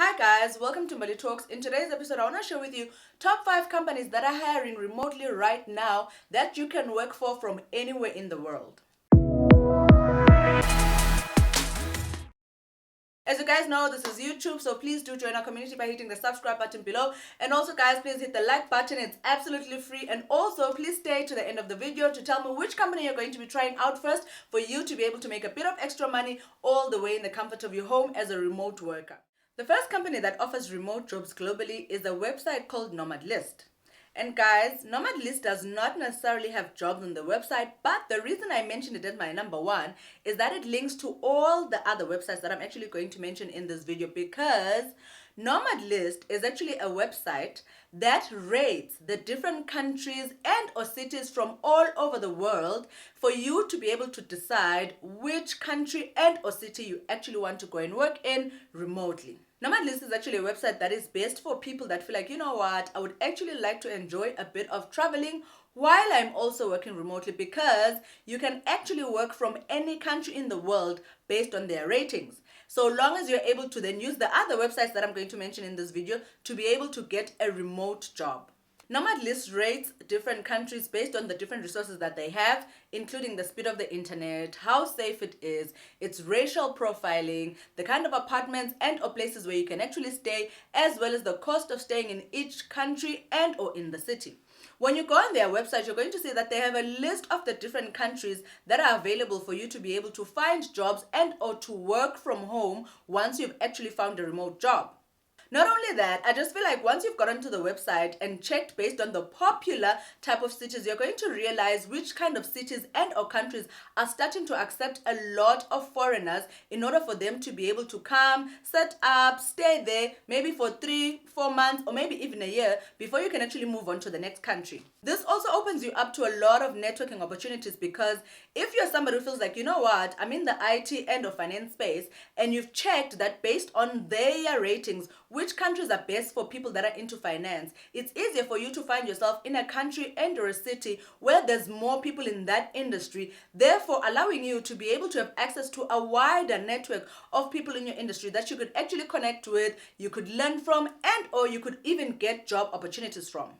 Hi guys, welcome to Mbali Talks. In today's episode, I want to share with you top 5 companies that are hiring remotely right now that you can work for from anywhere in the world. As you guys know, this is YouTube, so please do join our community by hitting the subscribe button below. And also guys, please hit the like button. It's absolutely free. And also, please stay to the end of the video to tell me which company you're going to be trying out first for you to be able to make a bit of extra money all the way in the comfort of your home as a remote worker. The first company that offers remote jobs globally is a website called Nomad List. And guys, Nomad List does not necessarily have jobs on the website, but the reason I mentioned it as my number one is that it links to all the other websites that I'm actually going to mention in this video, because Nomad List is actually a website that rates the different countries and or cities from all over the world for you to be able to decide which country and or city you actually want to go and work in remotely. Nomad List is actually a website that is best for people that feel like, you know what, I would actually like to enjoy a bit of traveling while I'm also working remotely, because you can actually work from any country in the world based on their ratings. So long as you're able to then use the other websites that I'm going to mention in this video to be able to get a remote job. Nomad List rates different countries based on the different resources that they have, including the speed of the internet, how safe it is, its racial profiling, the kind of apartments and or places where you can actually stay, as well as the cost of staying in each country and or in the city. When you go on their website, you're going to see that they have a list of the different countries that are available for you to be able to find jobs and or to work from home once you've actually found a remote job. Not only that, I just feel like once you've gotten to the website and checked based on the popular type of cities, you're going to realize which kind of cities and or countries are starting to accept a lot of foreigners in order for them to be able to come, set up, stay there, maybe for 3-4 months or maybe even a year before you can actually move on to the next country. This also opens you up to a lot of networking opportunities, because if you're somebody who feels like, you know what, I'm in the IT and or finance space, and you've checked that based on their ratings, which countries are best for people that are into finance, it's easier for you to find yourself in a country and or a city where there's more people in that industry, therefore allowing you to be able to have access to a wider network of people in your industry that you could actually connect with, you could learn from, and or you could even get job opportunities from.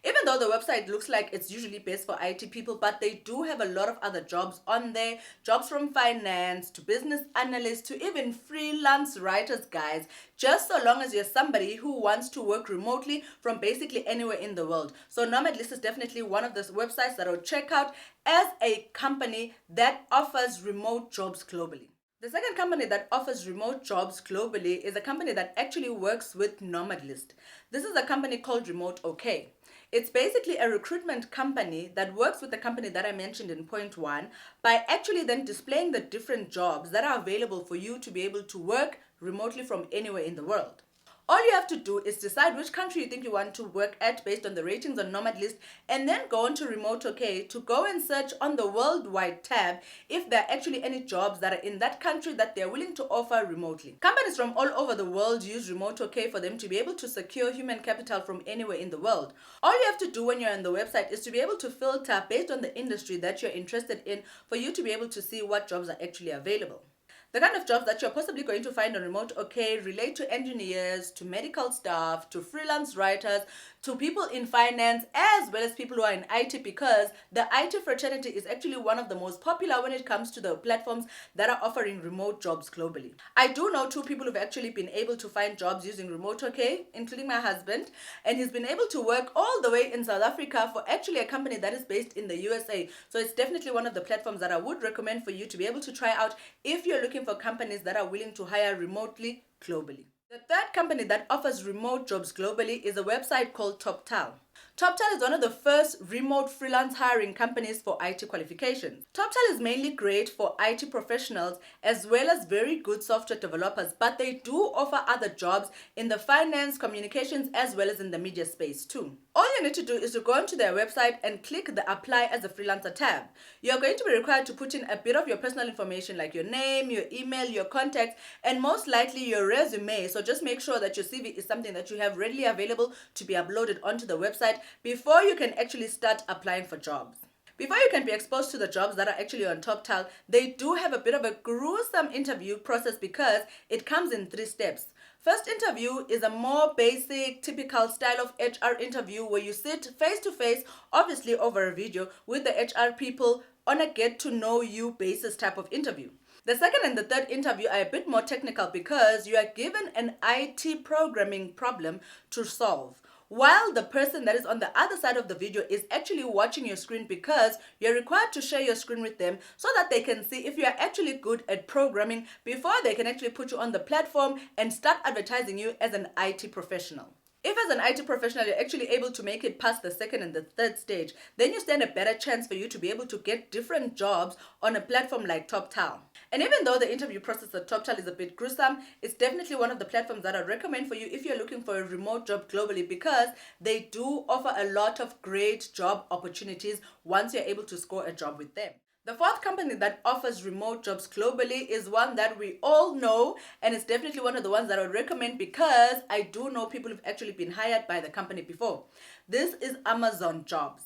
Even though the website looks like it's usually based for IT people, but they do have a lot of other jobs on there. Jobs from finance to business analysts to even freelance writers, guys. Just so long as you're somebody who wants to work remotely from basically anywhere in the world. So Nomad List is definitely one of those websites that I'll check out as a company that offers remote jobs globally. The second company that offers remote jobs globally is a company that actually works with Nomad List. This is a company called Remote OK. It's basically a recruitment company that works with the company that I mentioned in point one by actually then displaying the different jobs that are available for you to be able to work remotely from anywhere in the world. All you have to do is decide which country you think you want to work at based on the ratings on Nomad List, and then go on to Remote OK to go and search on the worldwide tab if there are actually any jobs that are in that country that they're willing to offer remotely. Companies from all over the world use Remote OK for them to be able to secure human capital from anywhere in the world. All you have to do when you're on the website is to be able to filter based on the industry that you're interested in for you to be able to see what jobs are actually available. The kind of jobs that you're possibly going to find on Remote OK relate to engineers, to medical staff, to freelance writers, to people in finance, as well as people who are in IT, because the IT fraternity is actually one of the most popular when it comes to the platforms that are offering remote jobs globally. I do know 2 people who've actually been able to find jobs using Remote OK, including my husband, and he's been able to work all the way in South Africa for actually a company that is based in the USA. So it's definitely one of the platforms that I would recommend for you to be able to try out if you're looking for companies that are willing to hire remotely globally. The third company that offers remote jobs globally is a website called TopTal. TopTal is one of the first remote freelance hiring companies for IT qualifications. TopTal is mainly great for IT professionals as well as very good software developers, but they do offer other jobs in the finance, communications, as well as in the media space too. All you need to do is to go onto their website and click the Apply as a Freelancer tab. You're going to be required to put in a bit of your personal information like your name, your email, your contacts, and most likely your resume. So just make sure that your CV is something that you have readily available to be uploaded onto the website before you can actually start applying for jobs. Before you can be exposed to the jobs that are actually on TopTal, they do have a bit of a gruesome interview process because it comes in 3 steps. First interview is a more basic, typical style of HR interview where you sit face to face, obviously over a video, with the HR people on a get to know you basis type of interview. The second and the third interview are a bit more technical because you are given an IT programming problem to solve, while the person that is on the other side of the video is actually watching your screen because you're required to share your screen with them so that they can see if you are actually good at programming before they can actually put you on the platform and start advertising you as an IT professional. If as an IT professional you're actually able to make it past the second and the third stage, then you stand a better chance for you to be able to get different jobs on a platform like TopTal. And even though the interview process at TopTal is a bit gruesome, it's definitely one of the platforms that I recommend for you if you're looking for a remote job globally, because they do offer a lot of great job opportunities once you're able to score a job with them. The fourth company that offers remote jobs globally is one that we all know, and it's definitely one of the ones that I would recommend because I do know people who've actually been hired by the company before. This is Amazon Jobs.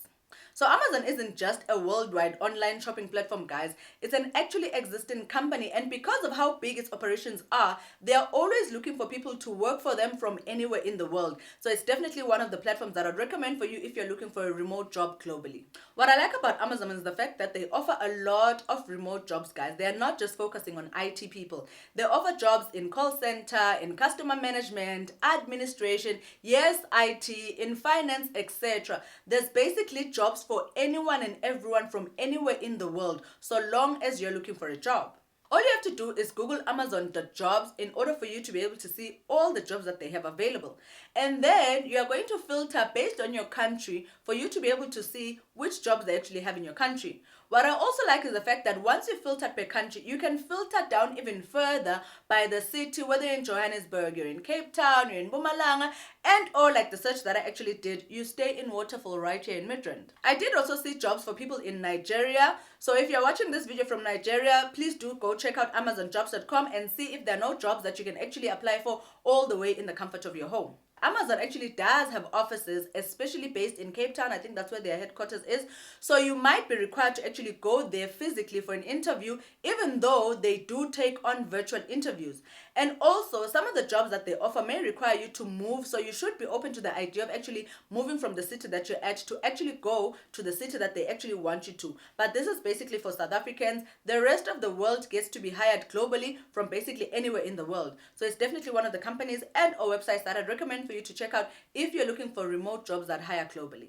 So Amazon isn't just a worldwide online shopping platform, guys. It's an actually existing company, and because of how big its operations are, they are always looking for people to work for them from anywhere in the world. So it's definitely one of the platforms that I'd recommend for you if you're looking for a remote job globally. What I like about Amazon is the fact that they offer a lot of remote jobs, guys. They are not just focusing on IT people. They offer jobs in call center, in customer management, administration, yes, IT, in finance, etc. There's basically jobs for anyone and everyone from anywhere in the world, so long as you're looking for a job. All you have to do is Google Amazon.jobs in order for you to be able to see all the jobs that they have available. And then you are going to filter based on your country for you to be able to see which jobs they actually have in your country. What I also like is the fact that once you filter per country, you can filter down even further by the city, whether you're in Johannesburg, you're in Cape Town, you're in Mpumalanga, and or like the search that I actually did, you stay in Waterfall right here in Midrand. I did also see jobs for people in Nigeria. So if you're watching this video from Nigeria, please do go check out amazonjobs.com and see if there are no jobs that you can actually apply for all the way in the comfort of your home. Amazon actually does have offices, especially based in Cape Town. I think that's where their headquarters is. So you might be required to actually go there physically for an interview, even though they do take on virtual interviews. And also, some of the jobs that they offer may require you to move. So you should be open to the idea of actually moving from the city that you're at to actually go to the city that they actually want you to. But this is basically for South Africans. The rest of the world gets to be hired globally from basically anywhere in the world. So it's definitely one of the companies and or websites that I'd recommend for you to check out if you're looking for remote jobs that hire globally.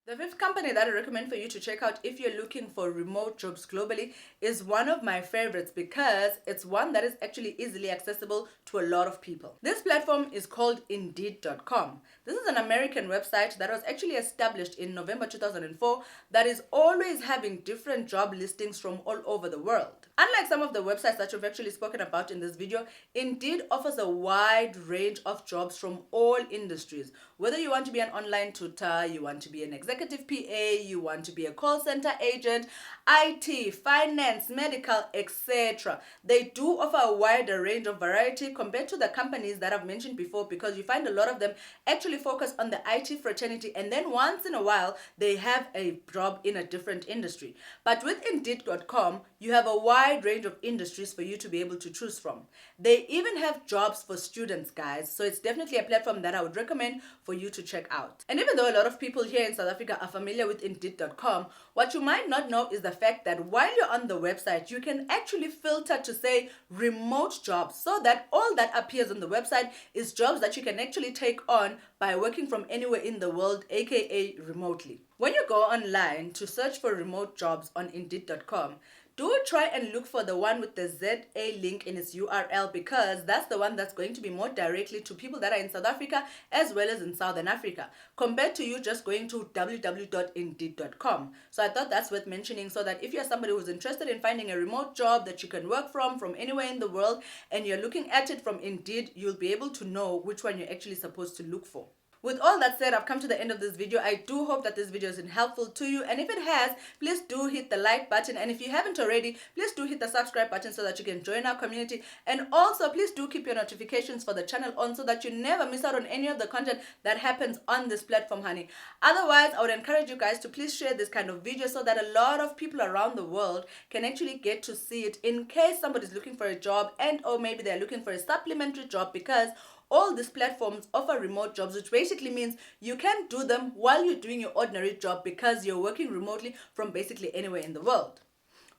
The fifth company that I recommend for you to check out if you're looking for remote jobs globally is one of my favorites because it's one that is actually easily accessible to a lot of people. This platform is called Indeed.com. This is an American website that was actually established in November 2004 that is always having different job listings from all over the world. Unlike some of the websites that you've actually spoken about in this video, Indeed offers a wide range of jobs from all industries. Whether you want to be an online tutor, you want to be an executive PA, you want to be a call center agent, IT, finance, medical, etc. They do offer a wider range of variety compared to the companies that I've mentioned before, because you find a lot of them actually focus on the IT fraternity, and then once in a while they have a job in a different industry. But with Indeed.com, you have a wide range of industries for you to be able to choose from. They even have jobs for students, guys. So it's definitely a platform that I would recommend for you to check out. And even though a lot of people here in South Africa are familiar with Indeed.com, what you might not know is the fact that while you're on the website, you can actually filter to say remote jobs, so that all that appears on the website is jobs that you can actually take on by working from anywhere in the world, aka remotely. When you go online to search for remote jobs on Indeed.com, do try and look for the one with the ZA link in its URL, because that's the one that's going to be more directly to people that are in South Africa as well as in Southern Africa, compared to you just going to www.indeed.com. So I thought that's worth mentioning, so that if you're somebody who's interested in finding a remote job that you can work from anywhere in the world, and you're looking at it from Indeed, you'll be able to know which one you're actually supposed to look for. With all that said, I've come to the end of this video. I do hope that this video has been helpful to you, and if it has, please do hit the like button, and if you haven't already, please do hit the subscribe button so that you can join our community. And also, please do keep your notifications for the channel on so that you never miss out on any of the content that happens on this platform, honey. Otherwise, I would encourage you guys to please share this kind of video so that a lot of people around the world can actually get to see it, in case somebody's looking for a job and or maybe they're looking for a supplementary job, because all these platforms offer remote jobs, which basically means you can do them while you're doing your ordinary job because you're working remotely from basically anywhere in the world.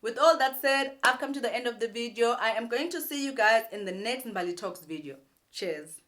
With all that said, I've come to the end of the video. I am going to see you guys in the next Mbali Talks video. Cheers.